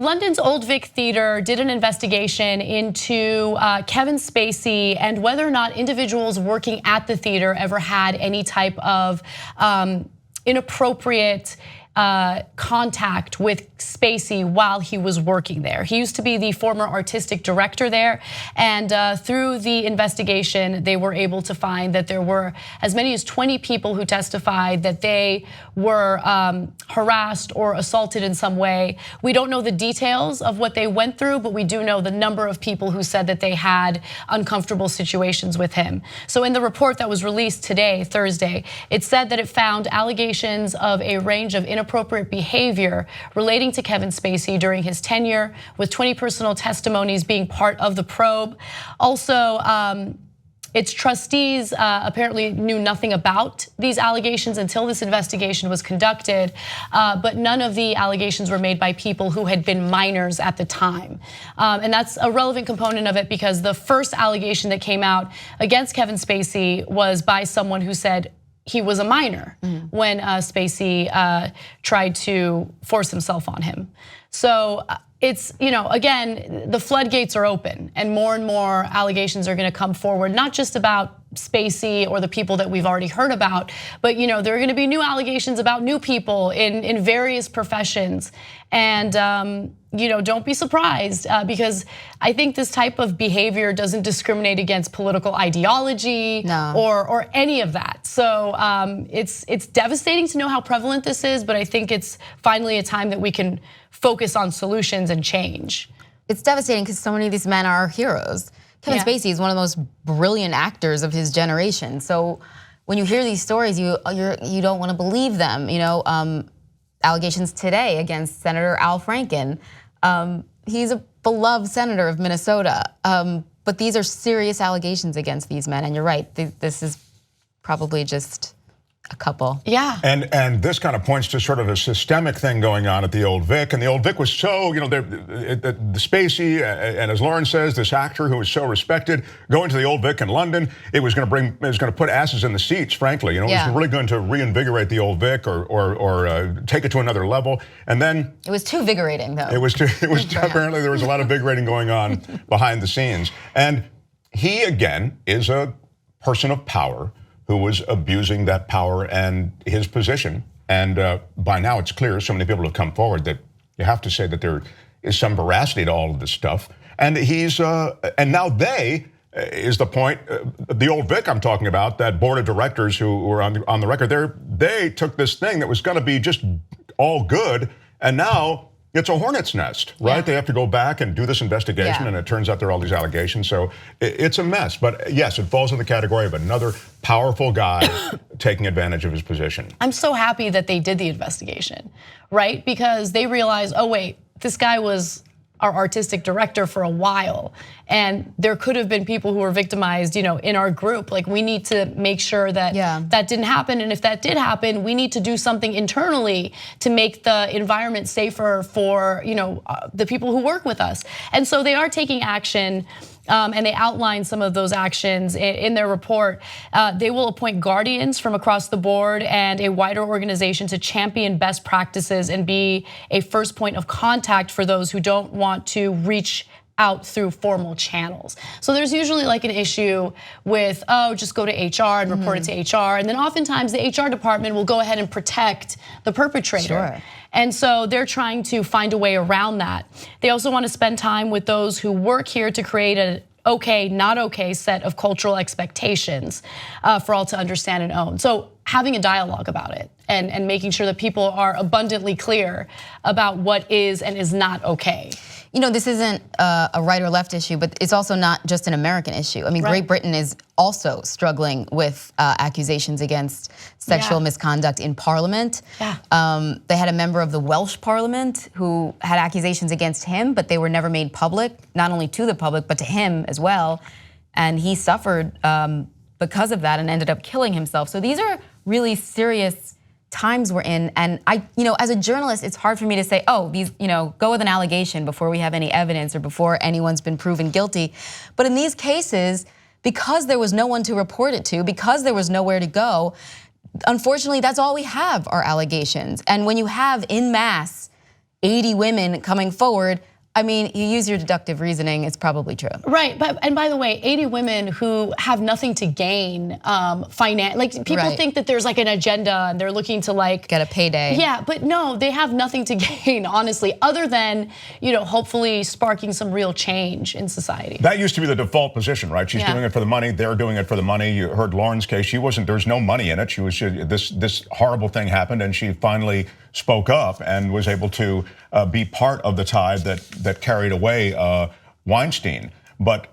London's Old Vic Theatre did an investigation into Kevin Spacey and whether or not individuals working at the theater ever had any type of inappropriate contact with Spacey while he was working there. He used to be the former artistic director there, and through the investigation, they were able to find that there were as many as 20 people who testified that they were harassed or assaulted in some way. We don't know the details of what they went through, but we do know the number of people who said that they had uncomfortable situations with him. So in the report that was released today, Thursday, it said that it found allegations of a range of inappropriate behavior relating to Kevin Spacey during his tenure, with 20 personal testimonies being part of the probe. Also, its trustees apparently knew nothing about these allegations until this investigation was conducted, but none of the allegations were made by people who had been minors at the time. And that's a relevant component of it because the first allegation that came out against Kevin Spacey was by someone who said he was a minor when Spacey tried to force himself on him. So it's, again, the floodgates are open and more allegations are gonna come forward, not just about Spacey or the people that we've already heard about, but there are gonna be new allegations about new people in various professions. And don't be surprised because I think this type of behavior doesn't discriminate against political ideology or any of that. So it's devastating to know how prevalent this is, but I think it's finally a time that we can focus on solutions and change. It's devastating because so many of these men are heroes. Kevin Spacey is one of the most brilliant actors of his generation. So when you hear these stories, you don't want to believe them. Allegations today against Senator Al Franken. He's a beloved senator of Minnesota, but these are serious allegations against these men. And you're right, this is probably just a couple. Yeah. And this kind of points to sort of a systemic thing going on at the Old Vic. And the Old Vic was so, the Spacey, and as Lauren says, this actor who was so respected, going to the Old Vic in London, it was going to put asses in the seats, frankly. It was really going to reinvigorate the Old Vic or take it to another level. And then it was too invigorating, though. It was apparently there was a lot of invigorating going on behind the scenes. And he again is a person of power who was abusing that power and his position. And by now it's clear, so many people have come forward, that you have to say that there is some veracity to all of this stuff. And and now they, is the point, the Old Vic I'm talking about, that board of directors who were on the record, they took this thing that was gonna be just all good, and now it's a hornet's nest, right? Yeah. They have to go back and do this investigation, and it turns out there are all these allegations. So it's a mess. But yes, it falls in the category of another powerful guy taking advantage of his position. I'm so happy that they did the investigation, right? Because they realized, oh wait, this guy was our artistic director for a while, and there could have been people who were victimized, in our group. Like, we need to make sure that that didn't happen, and if that did happen, we need to do something internally to make the environment safer for the people who work with us. And so they are taking action. And they outline some of those actions in their report. They will appoint guardians from across the board and a wider organization to champion best practices and be a first point of contact for those who don't want to reach out through formal channels. So there's usually like an issue with, just go to HR and report it to HR. And then oftentimes the HR department will go ahead and protect the perpetrator. Sure. And so they're trying to find a way around that. They also want to spend time with those who work here to create an okay, not okay set of cultural expectations for all to understand and own. So having a dialogue about it and making sure that people are abundantly clear about what is and is not okay. This isn't a right or left issue, but it's also not just an American issue. I mean, Great Britain is also struggling with accusations against sexual misconduct in Parliament. They had a member of the Welsh Parliament who had accusations against him, but they were never made public, not only to the public, but to him as well. And he suffered because of that and ended up killing himself. So these are really serious times we're in, and as a journalist, it's hard for me to say, these, go with an allegation before we have any evidence or before anyone's been proven guilty. But in these cases, because there was no one to report it to, because there was nowhere to go, unfortunately, that's all we have are allegations. And when you have in mass 80 women coming forward. I mean, you use your deductive reasoning, it's probably true. Right, and by the way, 80 women who have nothing to gain, like people think that there's like an agenda and they're looking to like get a payday. Yeah, but no, they have nothing to gain, honestly, other than hopefully sparking some real change in society. That used to be the default position, right? She's doing it for the money. They're doing it for the money. You heard Lauren's case. She wasn't. There was no money in it. She was this horrible thing happened, and she finally spoke up and was able to be part of the tide that carried away Weinstein. But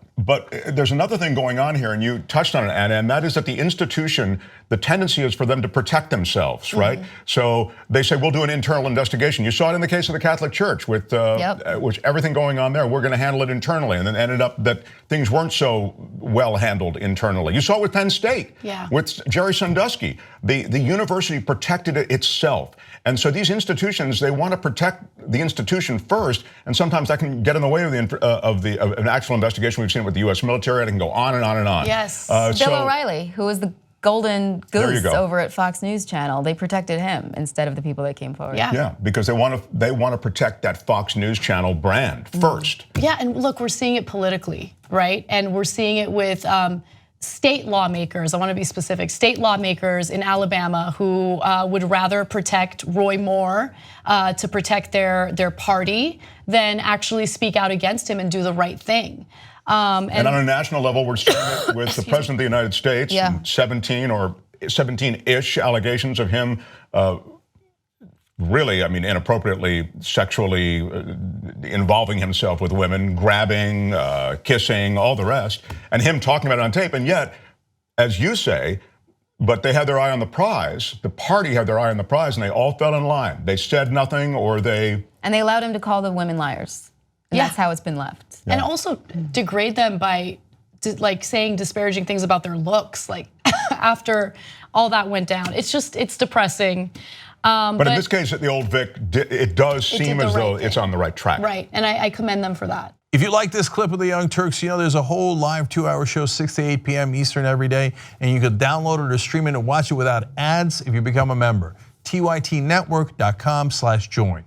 there's another thing going on here, and you touched on it, Anna, and that is that the institution, the tendency is for them to protect themselves, right? So they say, we'll do an internal investigation. You saw it in the case of the Catholic Church with everything going on there. We're going to handle it internally. And then ended up that things weren't so well handled internally. You saw it with Penn State, with Jerry Sandusky. The university protected it itself. And so these institutions, they want to protect the institution first, and sometimes that can get in the way of an actual investigation. We've seen it with the U.S. military. It can go on and on and on. Yes. Bill O'Reilly, who was the golden goose over at Fox News Channel, they protected him instead of the people that came forward. Yeah, because they want to protect that Fox News Channel brand first. Yeah, and look, we're seeing it politically, right? And we're seeing it with state lawmakers. I want to be specific. State lawmakers in Alabama who would rather protect Roy Moore to protect their party than actually speak out against him and do the right thing. And on a national level, we're seeing it with the President of the United States, 17-ish allegations of him really, I mean, inappropriately sexually involving himself with women, grabbing, kissing, all the rest, and him talking about it on tape. And yet, as you say, but they had their eye on the prize. The party had their eye on the prize, and they all fell in line. They said nothing, or they... And they allowed him to call the women liars. And that's how it's been left. And also degrade them by like saying disparaging things about their looks, like after all that went down. It's depressing. But in this case, at the Old Vic, it does seem as though it's on the right track. Right, and I commend them for that. If you like this clip of the Young Turks, you know there's a whole live 2-hour show, 6 to 8 p.m. Eastern every day, and you can download it or stream it and watch it without ads if you become a member. tytnetwork.com/join.